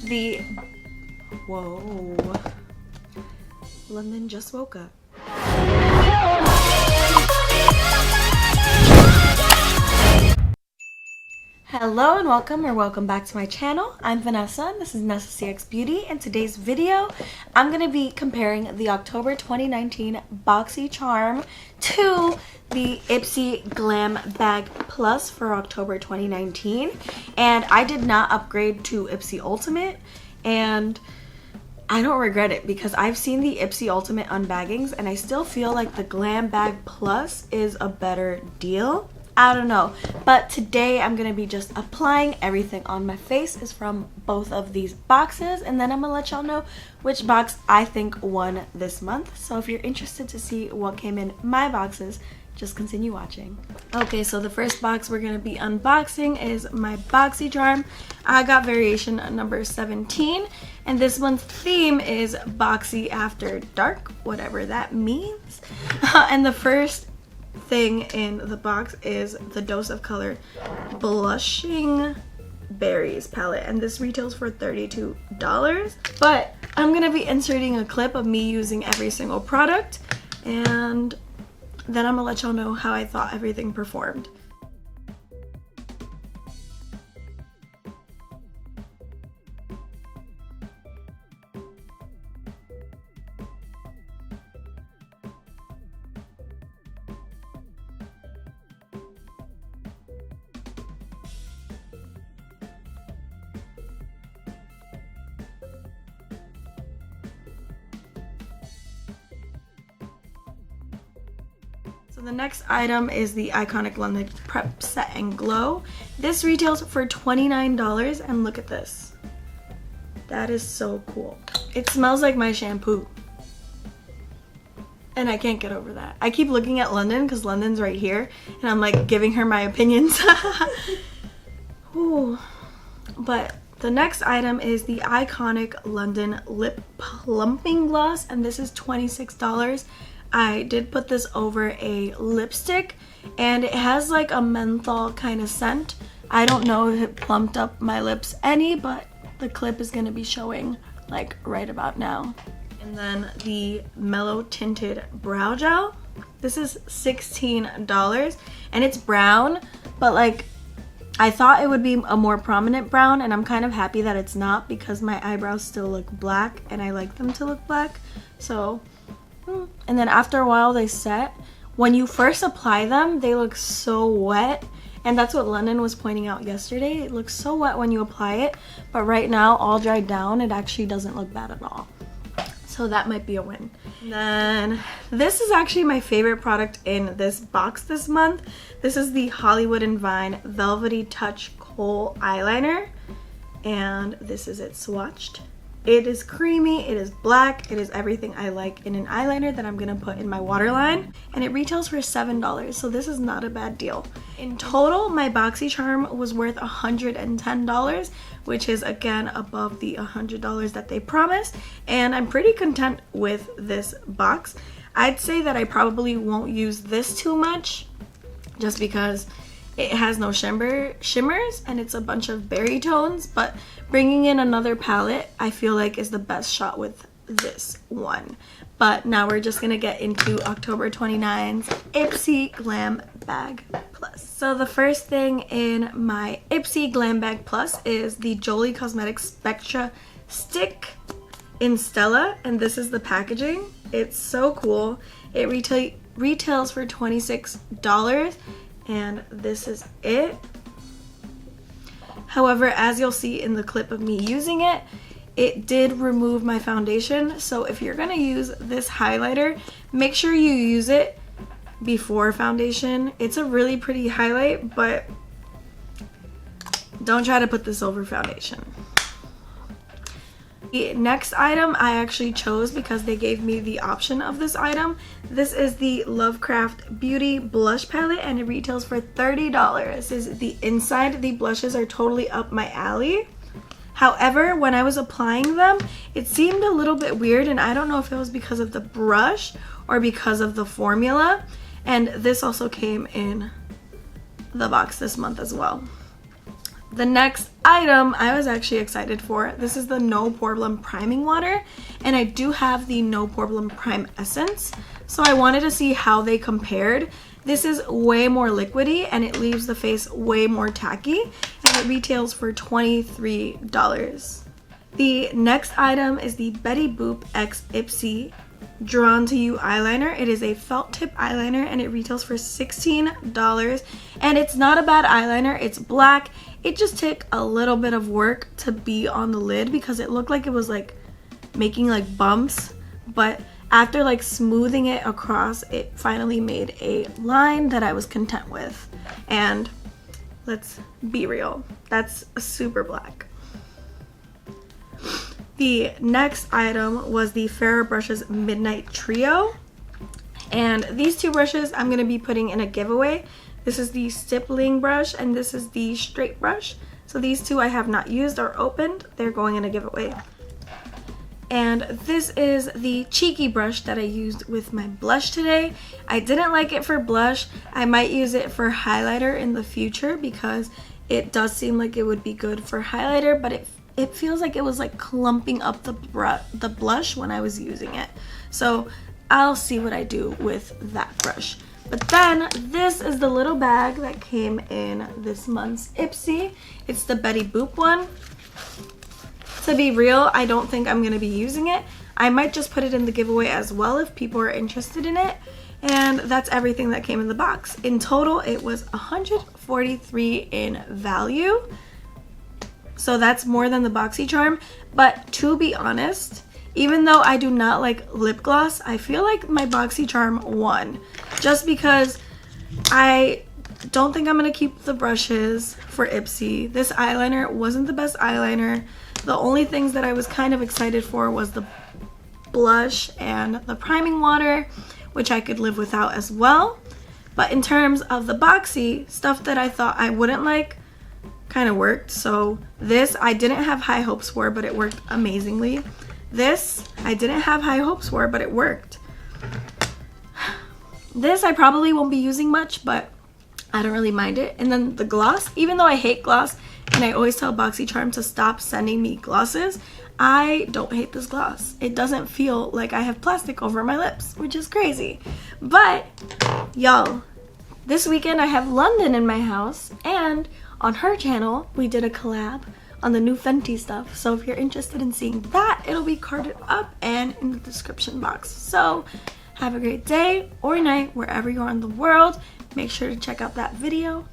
the... Whoa. London just woke up. Hello and welcome back to my channel. I'm Vanessa and this is Nessa CX Beauty. In today's video, I'm going to be comparing the October 2019 Boxycharm to the Ipsy Glam Bag Plus for October 2019. And I did not upgrade to Ipsy Ultimate, and I don't regret it because I've seen the Ipsy Ultimate unbaggings and I still feel like the Glam Bag Plus is a better deal. I don't know, but today I'm gonna be just applying everything on my face is from both of these boxes, and then I'm gonna let y'all know which box I think won this month. So if you're interested to see what came in my boxes, just continue watching. Okay, so the first box we're gonna be unboxing is my Boxycharm. I got variation number 17, and this one's theme is Boxy After Dark, whatever that means. And the first thing in the box is the Dose of Color Blushing Berries palette, and this retails for $32. But I'm gonna be inserting a clip of me using every single product, and then I'm gonna let y'all know how I thought everything performed. So the next item is the Iconic London Prep Set and Glow. This retails for $29, and look at this. That is so cool. It smells like my shampoo. And I can't get over that. I keep looking at London because London's right here, and I'm like giving her my opinions. Ooh. But the next item is the Iconic London Lip Plumping Gloss, and this is $26. I did put this over a lipstick, and it has like a menthol kind of scent. I don't know if it plumped up my lips any, but the clip is going to be showing like right about now. And then the Mellow Tinted Brow Gel. This is $16, and it's brown, but like I thought it would be a more prominent brown, and I'm kind of happy that it's not because my eyebrows still look black and I like them to look black. So, and then after a while they set. When you first apply them, they look so wet, and that's what London was pointing out yesterday. It looks so wet when you apply it, but right now, all dried down, it actually doesn't look bad at all. So that might be a win. And then this is actually my favorite product in this box this month. This is the Hollywood and Vine Velvety Touch Kohl Eyeliner, and this is it swatched. It is creamy, it is black, it is everything I like in an eyeliner that I'm gonna put in my waterline, and it retails for $7, so this is not a bad deal. In total, my Boxycharm was worth $110, which is again above the $100 that they promised, and I'm pretty content with this box. I'd say that I probably won't use this too much, just because it has no shimmers and it's a bunch of berry tones, but bringing in another palette I feel like is the best shot with this one. But now we're just gonna get into October 29's Ipsy Glam Bag Plus. So the first thing in my Ipsy Glam Bag Plus is the Jolie Cosmetics Spectra Stick in Stella, and this is the packaging. It's so cool. It retails for $26, and this is it. However, as you'll see in the clip of me using it, it did remove my foundation. So if you're gonna use this highlighter, make sure you use it before foundation. It's a really pretty highlight, but don't try to put this over foundation. The next item I actually chose because they gave me the option of this item. This is the Lovecraft Beauty Blush Palette, and it retails for $30. This is the inside. The blushes are totally up my alley. However, when I was applying them, it seemed a little bit weird, and I don't know if it was because of the brush or because of the formula. And this also came in the box this month as well. The next item I was actually excited for. This is the No Problem Priming Water, and I do have the No Problem Prime Essence, so I wanted to see how they compared. This is way more liquidy and it leaves the face way more tacky, and it retails for $23. The next item is the Betty Boop X Ipsy Drawn to You eyeliner. It is a felt tip eyeliner and it retails for $16, and it's not a bad eyeliner. It's black. It just took a little bit of work to be on the lid because it looked like it was like making like bumps, but after like smoothing it across, it finally made a line that I was content with. And let's be real, that's super black. The next item was the Farrah Brushes Midnight Trio, and these two brushes I'm going to be putting in a giveaway. This is the stippling brush and this is the straight brush. So these two I have not used or opened. They're going in a giveaway. And this is the cheeky brush that I used with my blush today. I didn't like it for blush. I might use it for highlighter in the future because it does seem like it would be good for highlighter, but it feels like it was like clumping up the blush when I was using it. So I'll see what I do with that brush. But then this is the little bag that came in this month's Ipsy. It's the Betty Boop one. To be real, I don't think I'm going to be using it. I might just put it in the giveaway as well if people are interested in it. And that's everything that came in the box. In total, it was $143 in value. So that's more than the Boxycharm. But to be honest, even though I do not like lip gloss, I feel like my Boxycharm won. Just because I don't think I'm going to keep the brushes for Ipsy. This eyeliner wasn't the best eyeliner. The only things that I was kind of excited for was the blush and the priming water, which I could live without as well. But in terms of the Boxy, stuff that I thought I wouldn't like kind of worked. So this I didn't have high hopes for, but it worked amazingly. This I didn't have high hopes for, but it worked. This I probably won't be using much, but I don't really mind it. And then the gloss, even though I hate gloss and I always tell Boxycharm to stop sending me glosses, I don't hate this gloss. It doesn't feel like I have plastic over my lips, which is crazy. But y'all, this weekend I have London in my house, and on her channel we did a collab on the new Fenty stuff. So if you're interested in seeing that, it'll be carded up and in the description box. So have a great day or night wherever you are in the world. Make sure to check out that video.